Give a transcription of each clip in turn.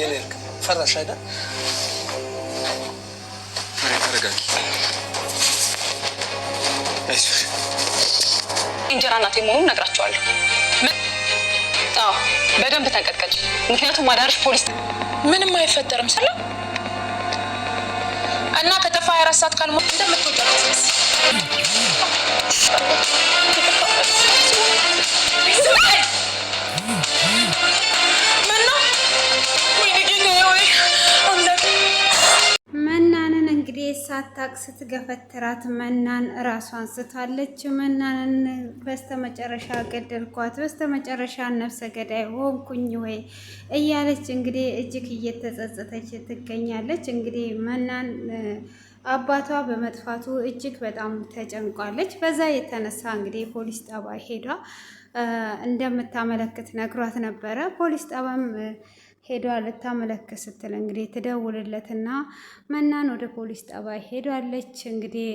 የኔርክ ፈራሽ አይደል? ተረጋጊ። አይዞሽ። እንጀራ እናቴ መሆኑን ነግራቸዋለሁ። አዎ በደንብ ተንቀጥቀጭ። ምክንያቱም ማዳርሽ ፖሊስ ምንም አይፈጠርም ሰላም እና ከጠፋ 24 ሰዓት ካልሞት እንደምትወጣው መናንን እንግዲህ ሳታቅ ስትገፈትራት መናን ራሷን ስታለች። መናንን በስተመጨረሻ ገደልኳት፣ በስተመጨረሻ ነፍሰ ገዳይ ሆንኩኝ ወይ እያለች እንግዲህ እጅግ እየተጸጸተች ትገኛለች። እንግዲህ መናን አባቷ በመጥፋቱ እጅግ በጣም ተጨንቋለች። በዛ የተነሳ እንግዲህ ፖሊስ ጣቢያ ሄዷ እንደምታመለክት ነግሯት ነበረ። ፖሊስ ጣቢያም ሄዷ ልታመለክት ስትል እንግዲህ ትደውልለትና መናን ወደ ፖሊስ ጣቢያ ሄዷለች። እንግዲህ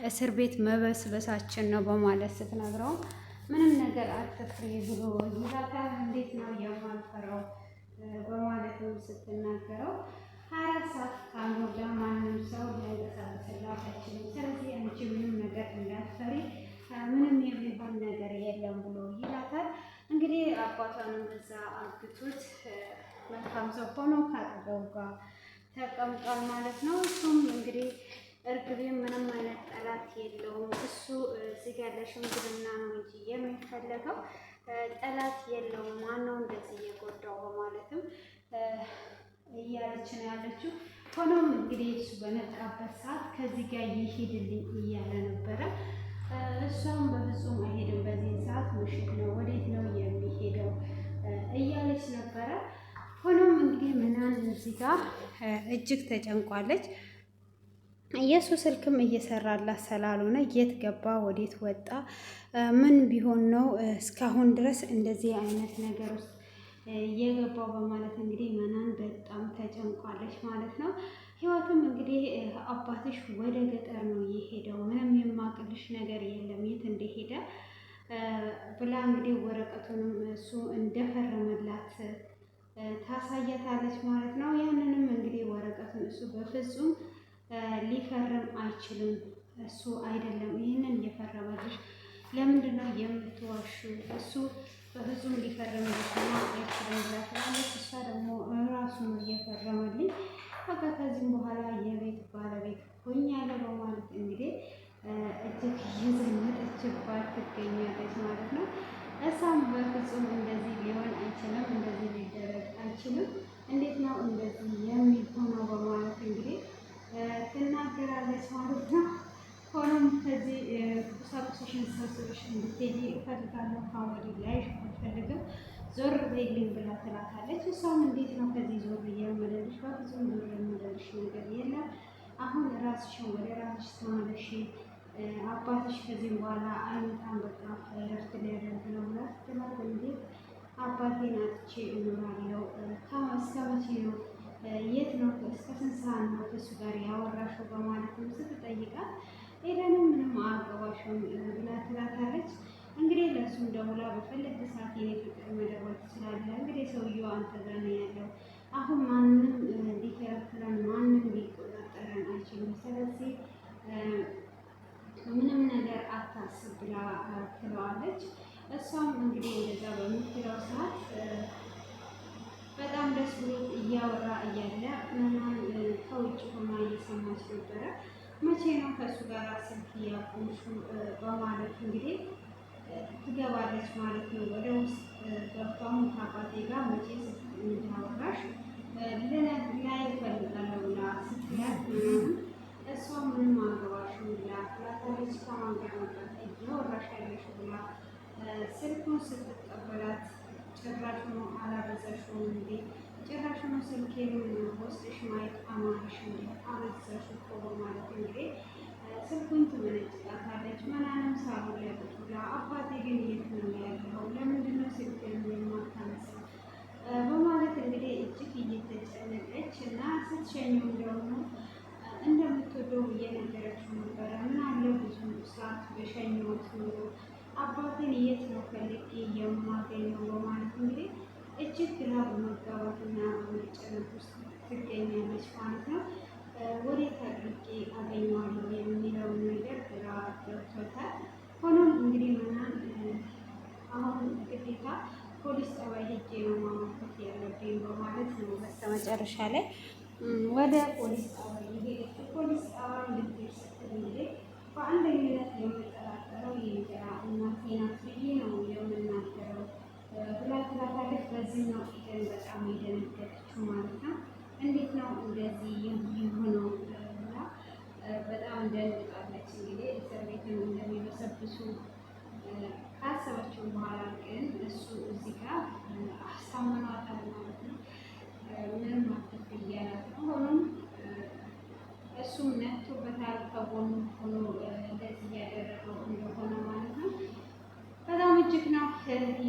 እስር ቤት መበስበሳችን ነው በማለት ስትነግረው ምንም ነገር አትፍሪ ብሎ ይላታል። እንዴት ነው የማልፈራው በማለትም ስትናገረው 24 ሰዓት ካልሞላ ማንም ሰው ሊያንቀሳቅስላት አይችልም። ስለዚህ አንቺ ምንም ነገር እንዳትፈሪ፣ ምንም የሚሆን ነገር የለም ብሎ ይላታል። እንግዲህ አባቷንም እዛ አግቶት መልካም ሰው ሆኖ ከአጠገቡ ጋር ተቀምጧል ማለት ነው። እሱም እንግዲህ እርግቤ ምንም አይነት ጠላት የለውም፣ እሱ እዚህ ያለ ሽምግልና ነው እንጂ የሚፈለገው ጠላት የለውም፣ ማነው እንደዚህ የጎዳው በማለትም እያለች ነው ያለችው። ሆኖም እንግዲህ እሱ በነቃበት ሰዓት ከዚህ ጋር ይሄድልኝ እያለ ነበረ። እሷም በፍጹም አይሄድም፣ በዚህ ሰዓት ምሽት ነው፣ ወዴት ነው የሚሄደው እያለች ነበረ። ሆኖም እንግዲህ ምናን እዚህ ጋር እጅግ ተጨንቋለች። የእሱ ስልክም እየሰራላት ስላልሆነ የት ገባ፣ ወዴት ወጣ፣ ምን ቢሆን ነው እስካሁን ድረስ እንደዚህ አይነት ነገር ውስጥ የገባው በማለት እንግዲህ መናን በጣም ተጨንቋለች ማለት ነው። ህይወትም እንግዲህ አባትሽ ወደ ገጠር ነው የሄደው፣ ምንም የማቅልሽ ነገር የለም የት እንደሄደ ብላ እንግዲህ ወረቀቱንም እሱ እንደፈረመላት ታሳያታለች ማለት ነው። ያንንም እንግዲህ ወረቀቱን እሱ በፍጹም ሊፈርም አይችልም፣ እሱ አይደለም ይህንን እየፈረመልሽ፣ ለምንድን ነው የምትዋሹ? እሱ በፍጹም ሊፈርምልሽ አይችልም ብላ ትላለች። እሷ ደግሞ ራሱ ነው እየፈረመልኝ፣ በቃ ከዚህም በኋላ የቤት ባለቤት ሆኛለሁ በማለት እንግዲህ እጅግ እየዘመጠችባት ትገኛለች ማለት ነው። እሷም በፍጹም እንደዚህ ሊሆን አይችልም፣ እንደዚህ ሊደረግ አይችልም፣ እንዴት ነው እንደዚህ የሚሆነው በማለት እንግዲህ ትናገራለች ማለት ነው። ሆኖም ከዚህ ቁሳቁሶችን ሰብስበሽ እንድትሄጂ እፈልጋለሁ፣ ከወዲህ ላይ አልፈልግም፣ ዞር በይልኝ ብላ ትላታለች። እሷም እንዴት ነው ከዚህ ዞር የምልልሽ? በፍጹም ዞር የምልልሽ ነገር የለም፣ አሁን ራስሽን ወደ ራስሽ ተመለሽ፣ አባትሽ ከዚህም በኋላ አይመጣም፣ በቃ እረፍት ሊያደርግ ነው ብላ ስትላት እንዴት አባቴን አጥቼ እኖራለሁ? እስከ መቼ ነው? የት ነው? እስከ ስንት ሰዓት ነው ከእሱ ጋር ያወራሽው? በማለትም ስትጠይቃት ኤደንም ምንም አያገባሽም ብላ ትላታለች። እንግዲህ ለእሱም ደውላ በፈለገ ሰዓት የኔ ፍቅር መደወል ትችላለህ፣ እንግዲህ ሰውየው አንተ ጋር ነው ያለው፣ አሁን ማንም ሊከለክለን ማንም ሊቆጣጠረን አይችልም፣ ስለዚህ ምንም ነገር አታስብ ብላ ትለዋለች። እሷም እንግዲህ እንደዛ በምትለው ሰዓት በጣም ደስ ብሎ እያወራ እያለ ምናምን ከውጭ ሆና እየሰማች ነበረ። መቼ ነው ከእሱ ጋር ስልክ ያቆምሽው? በማለት እንግዲህ ትገባለች ማለት ነው። ወደ ውስጥ ገብቷም ከአባቴ ጋር መቼ ስልክ እንዳወራሽ ላይ እፈልጋለሁ ብላ ስትላት እሷ ምንም አገባሽም ብላ ትላታለች። ከማን ጋር ነበር እያወራሽ ያለሽው ብላ ስልኩን ስትቀበላት ጭራሽ ነው አላበዛሽውም እንዴ? ጭራሽ ነው ስልኬን ወስደሽ ማየት አማረሽ እንዴ? አበዛሽ እኮ በማለት እንግዲህ ስልኩን ትመነጭቃታለች። መናንም ሳሎን ላይ ቁጭ ብላ አባቴ ግን የት ነው ያለው? ለምንድን ነው ስልኬን የማታነሳው? በማለት እንግዲህ እጅግ እየተጨነቀች እና ስትሸኘው ደግሞ እንደምትወደው እየነገረችው ነበረ። ምን አለ ብዙ ሰዓት በሸኘሁት ኑሮ አባቴን የት ነው ፈልጌ የማገኘው? በማለት እንግዲህ እጅግ ግራ በመጋባትና በመጨነቅ ውስጥ ትገኛለች ማለት ነው። ወዴት አድርጌ አገኘዋለሁ የሚለውን ነገር ግራ ገብቶታል። ሆኖም እንግዲህ መናን አሁን ግዴታ ፖሊስ ጣቢያ ሄጄ ነው ማመልከት ያለብኝ በማለት ነው በስተመጨረሻ ላይ ወደ ፖሊስ ጣቢያ የሄደችው። ፖሊስ ጣቢያ ልትሄድ ስትል እንግዲህ በአንደኝነት የምጠራጠረው የእንጀራ እናቴ ናት ብዬ ነው የምናገረው ብላ ትላታለች። በዚህ ነው ኢደን በጣም የደነገጠችው ማለት ነው። እንዴት ነው እንደዚህ የሚሆነው ብላ በጣም ደንግጣለች። እንግዲህ እስር ቤትን እንደሚበሰብሱ ካሰበችው በኋላ ግን እሱ እዚህ ጋር አሳምኗታል ማለት ነው። ምንም አትፍ እያላት ነው። ሆኖም እሱም ነክቶበታል። ከጎኑ ሆኖ እንደዚህ እያደረገው እንደሆነ ማለት ነው። በጣም እጅግ ነው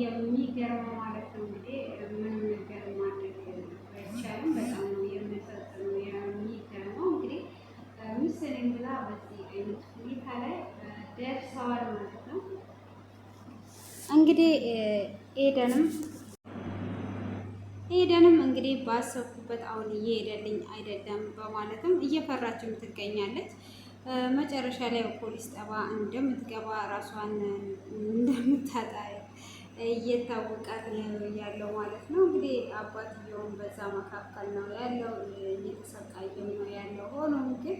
የሚገርመው ማለት ነው። እንግዲህ ምንም ነገር ማድረግ አይቻልም። በጣም ነው የሚያሳዝነው የሚገርመው። እንግዲህ ሚስለኝ ብላ በዚህ አይነት ሁኔታ ላይ ደርሰዋል ማለት ነው። እንግዲህ ኤደንም እንግዲህ ባሰብኩበት አሁን እየሄደልኝ አይደለም በማለትም እየፈራችም ትገኛለች። መጨረሻ ላይ ፖሊስ ጠባ እንደምትገባ ራሷን እንደምታጣ እየታወቃት ነው ያለው ማለት ነው። እንግዲህ አባትየውም በዛ መካከል ነው ያለው፣ እየተሰቃየም ነው ያለው። ሆኖም ግን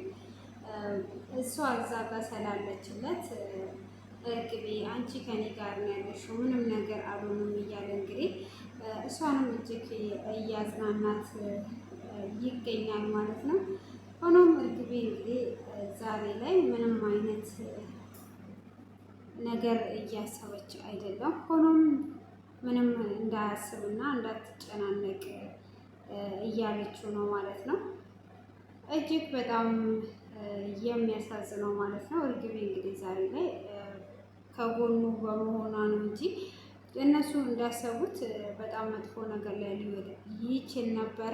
እሷ እዛ ጋር ስላለችለት እርግቤ አንቺ ከኔ ጋር ነው ያለሽው፣ ምንም ነገር አልሆንም እያለ እንግዲህ እሷንም እጅግ እያጽናናት ይገኛል ማለት ነው። ሆኖም እርግቤ እንግዲህ ዛሬ ላይ ምንም አይነት ነገር እያሰበች አይደለም። ሆኖም ምንም እንዳያስብና እንዳትጨናነቅ እያለችው ነው ማለት ነው። እጅግ በጣም የሚያሳዝነው ማለት ነው። እርግቤ እንግዲህ ዛሬ ላይ ከጎኑ በመሆኗ ነው እንጂ እነሱ እንዳሰቡት በጣም መጥፎ ነገር ላይ ሊወድ ይችል ነበረ።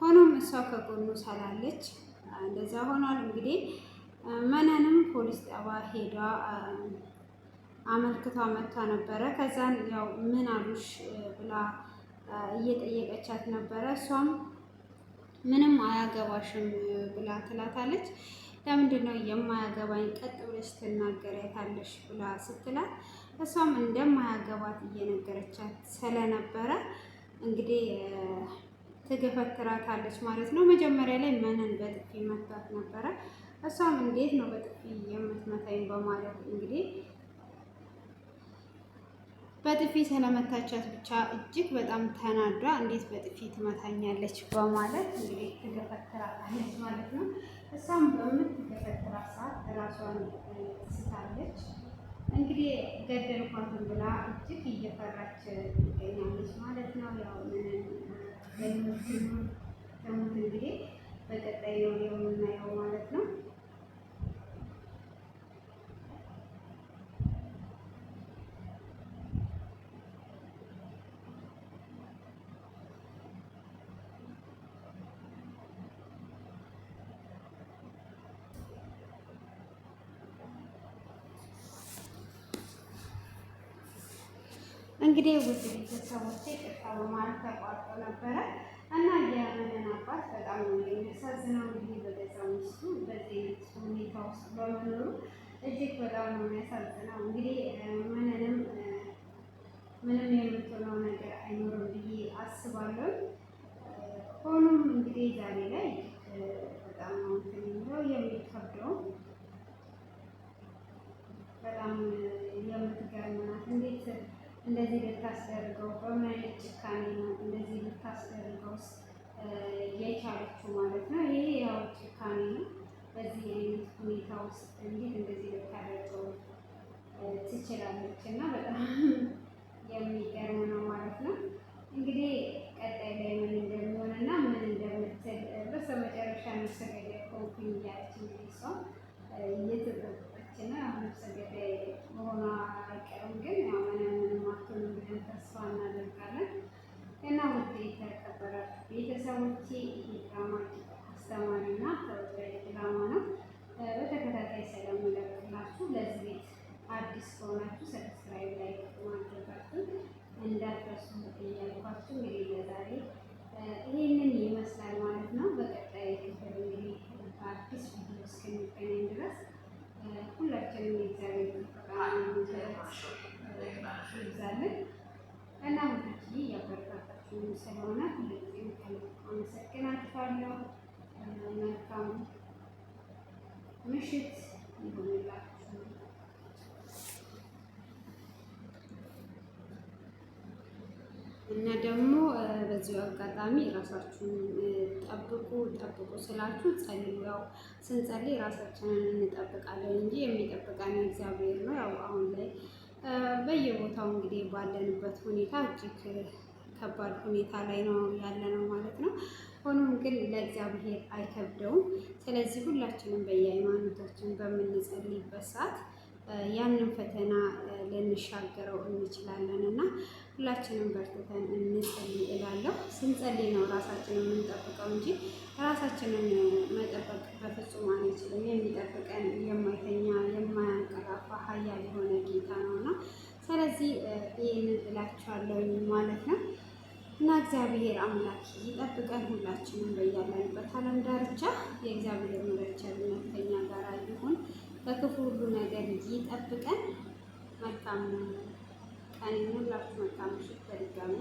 ሆኖም እሷ ከጎኑ ስላለች እንደዛ ሆኗል። እንግዲህ መነንም ፖሊስ ጣቢያ ሄዳ አመልክቷ መጥታ ነበረ። ከዛን ያው ምን አሉሽ ብላ እየጠየቀቻት ነበረ። እሷም ምንም አያገባሽም ብላ ትላታለች። ለምንድን ነው የማያገባኝ ቀጥ ብለሽ ትናገሪያታለሽ ብላ ስትላት እሷም እንደማያገባት እየነገረቻት ስለነበረ እንግዲህ ትገፈትራታለች ማለት ነው። መጀመሪያ ላይ መነን በጥፊ መታት ነበረ። እሷም እንዴት ነው በጥፊ የምትመታኝ በማለት እንግዲህ በጥፊ ስለመታቻት ብቻ እጅግ በጣም ተናዷ እንዴት በጥፊ ትመታኛለች በማለት እንግዲህ ትገፈትራታለች ማለት ነው። እሷም በምትገፈትራት ሰዓት ራሷን ትስታለች። እንግዲህ ገደልኳትን ብላ እጅግ እየፈራች ትገኛለች ማለት ነው። ያው ምንም በሞት እንግዲህ በቀጣይ ነው የምናየው ማለት ነው። እንግዲህ ውድ ቤተሰቦቼ ቅርታ በማለት ተቋርጦ ነበረ እና የመነን አባት በጣም ነው የሚያሳዝነው። እንግዲህ በገዛ ሚስቱ በዚህ አይነት ሁኔታ ውስጥ በመኖሩ እጅግ በጣም ነው የሚያሳዝነው። እንግዲህ መነንም ምንም የምትሆነው ነገር አይኖርም ብዬ አስባለሁ። ሆኖም እንግዲህ ዛሬ ላይ በጣም ነው የሚለው የሚከብደው። በጣም የምትገርም ናት። እንዴት እንደዚህ ልታስደርገው በምን አይነት ጭካኔ ነው እንደዚህ ልታስደርገው የቻለችው ማለት ነው። ይሄ ያው ጭካኔ ነው። በዚህ አይነት ሁኔታ ውስጥ እንዴት እንደዚህ ልታደርገው ትችላለች? እና በጣም የሚገርም ነው ማለት ነው። እንግዲህ ቀጣይ ላይ ምን እንደሚሆን እና ምን እንደምትል በስተመጨረሻ ነፍሰ ገዳይ ኮንኩኝ እያለች እንግዲህ እሷ እየተጠበቀች ነው። ነፍሰ ገዳይ መሆኗ አይቀርም፣ ግን ያው ምንም አትሆንም ብለን ተስፋ እናደርጋለን። እና ውድ የተከበራችሁ ቤተሰቦቼ ይህ ድራማ አስተማሪና ተወዳጅ ድራማ ነው። በተከታታይ ስለምለቅላችሁ ለዚህ ቤት አዲስ ከሆናችሁ ሰብስክራይብ ላይ ማድረጋችሁ እንዳትረሱ እያልኳችሁ እስክንገናኝ ድረስ ሁላችንም የእግዚአብሔር ይብዛልን እና ሁላችን እያበረታታችሁ ስለሆነ ሁላችንም ከልብ አመሰግናችኋለሁ። መልካም ምሽት ይሁንላችሁ። እና ደግሞ በዚሁ አጋጣሚ ራሳችሁን ጠብቁ ስላችሁ ጸልዩ። ያው ስንጸልይ ራሳችንን እንጠብቃለን እንጂ የሚጠብቀን እግዚአብሔር ነው። ያው አሁን ላይ በየቦታው እንግዲህ ባለንበት ሁኔታ እጅግ ከባድ ሁኔታ ላይ ነው ያለነው ማለት ነው። ሆኖም ግን ለእግዚአብሔር አይከብደውም። ስለዚህ ሁላችንም በየሃይማኖታችን በምንጸልይበት ሰዓት ያንን ፈተና ልንሻገረው እንችላለን እና ሁላችንም በርትተን እንጸልይ እላለሁ። ስንጸልይ ነው ራሳችንን የምንጠብቀው እንጂ ራሳችንን መጠበቅ በፍጹም አንችልም። የሚጠብቀን የማይተኛ የማያንቀላፋ ኃያል የሆነ ጌታ ነው እና ስለዚህ ይህንን እላችኋለሁ ማለት ነው። እና እግዚአብሔር አምላክ ይጠብቀን። ሁላችንም በያለንበት ዓለም ዳርቻ የእግዚአብሔር ምሕረት ቸርነት ከእኛ ጋር ይሁን። በክፉ ሁሉ ነገር ይጠብቀን። መልካም ቀን ይሁንላችሁ። መልካም ምሽት በድጋሚ